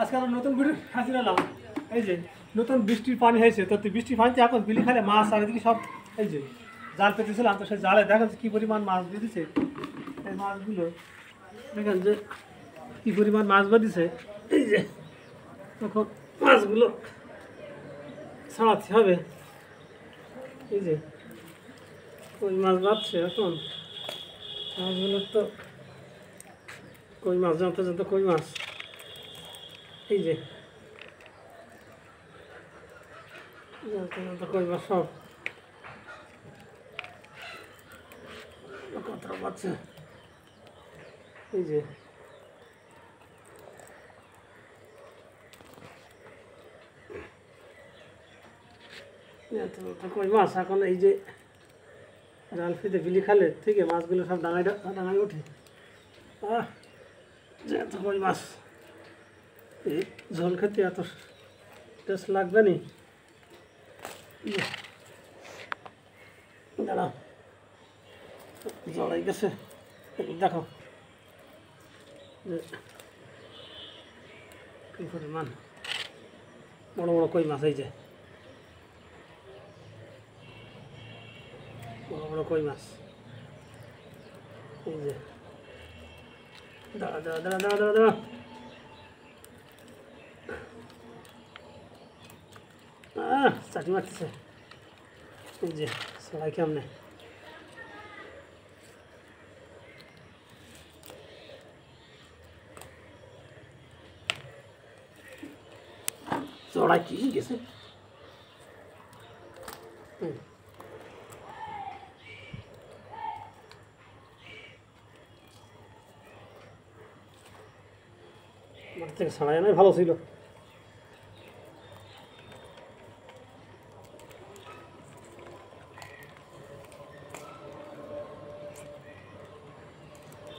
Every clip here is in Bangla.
আজকে আমরা নতুন ভিডিও হাজির হলাম। এই যে নতুন বৃষ্টির পানি হয়েছে, তো বৃষ্টির পানিতে এখন বিলি খালে মাছ আর এদিকে সব এই যে জাল পেতেছিলাম, তো সেই জালে দেখা যাচ্ছে কী পরিমাণ মাছ বেঁধেছে। এই মাছগুলো দেখেন যে কী পরিমাণ মাছ বেঁধেছে। এই যে তখন মাছগুলো ছাড়াতে হবে। এই যে কই মাছ বাঁধছে এখন, মাছগুলোর তো কই মাছ জানতে জানতে কই মাছ। এই যে জানতে জানতে কই মাছ সব কতটা পাচ্ছে। এই যে কই মাছ এখন এই যে জালফিতে বিলি খালে থেকে মাছগুলো সব ডাঙায় ডাঙায় ওঠে। যে এত কই মাছ এই ঝোল খেতে এত টেস্ট লাগবে নি। দাঁড়াও, জড়াই গেছে, দেখো যে কী পরিমাণ বড় বড় কই মাছ। এই যে বড় বড় কই মাছ। এই যে দাঁড়া দাঁড়া দাঁড়া দাঁড়া দাঁড়া দাঁড়া, চাটি মারতেছে। এই যে সবাই কেমনে চড়াই কি গেছে। মাঠ থেকে ছাড়াই আনাই ভালো ছিল।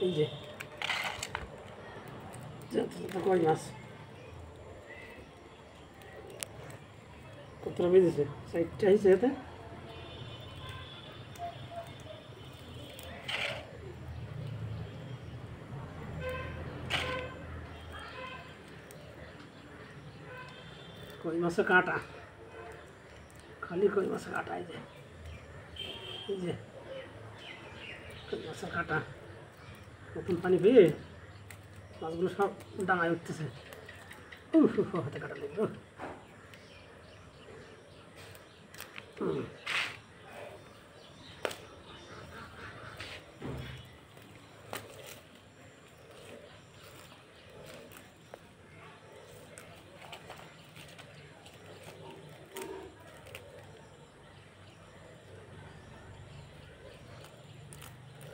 এই যে কই মাছ কতটা বেঁধেছে, সাইডটা হয়েছে এতে। কই মাছের কাঁটা, খালি কই মাছের কাঁটা। এই যে এই যে কই মাছের কাঁটা, নতুন পানি পেয়ে মাছগুলো সব ডাঙায় উঠতেছে। হাতে কাটা লাগবে।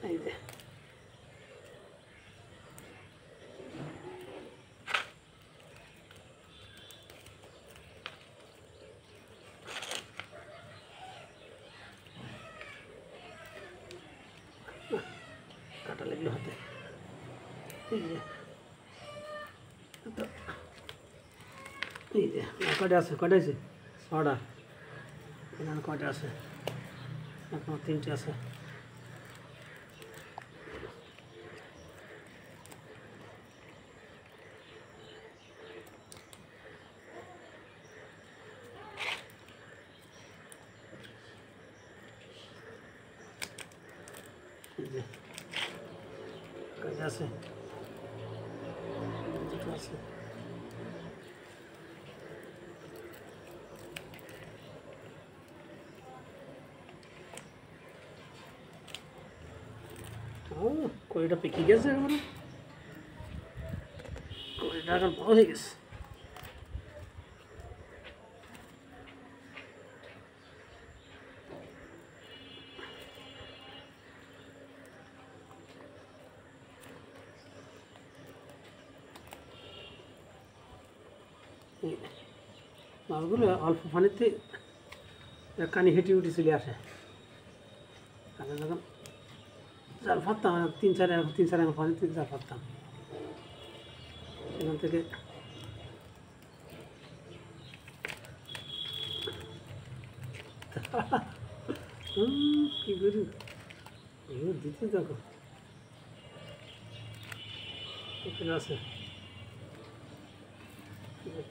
এই যে কাটা লাগলো হাতে। এই যে এই যে কয়টা আছে, কয়টা আছে, ছটা। এখানে কয়টা আছে, এখন তিনটে আছে। এই যে কয়টা আছে, দুটো আছে। কড়িটা পেকে গেছে, একেবারে কড়িটা এখন বড় হয়ে গেছে। মাছগুলো অল্প পানিতে কানি হেঁটে উঠে চলে আসে। আগে যখন জাল ফাটতাম, তিন চার আঙুল পানিতে জাল ফাটতাম, সেখান থেকে কি করি দিতে দেখো এখানে আছে।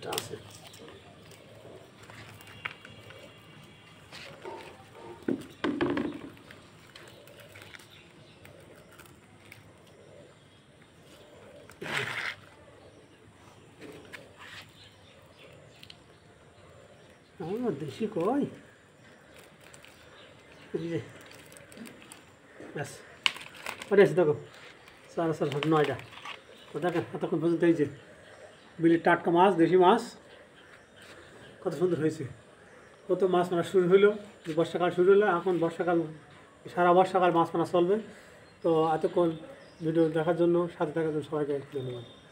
একটা আছে। দেশি কই ব্যাস ওটা আছে দেখো 9টা। তো দেখেন এতক্ষণ পর্যন্ত এই যে বিলের টাটকা মাছ, দেশি মাছ কত সুন্দর হয়েছে। কত মাছ মারা শুরু হলো, বর্ষাকাল শুরু হলো, এখন বর্ষাকাল সারা বর্ষাকাল মাছ মারা চলবে। তো এতক্ষণ ভিডিও দেখার জন্য, সাথে থাকার জন্য সবাইকে ধন্যবাদ।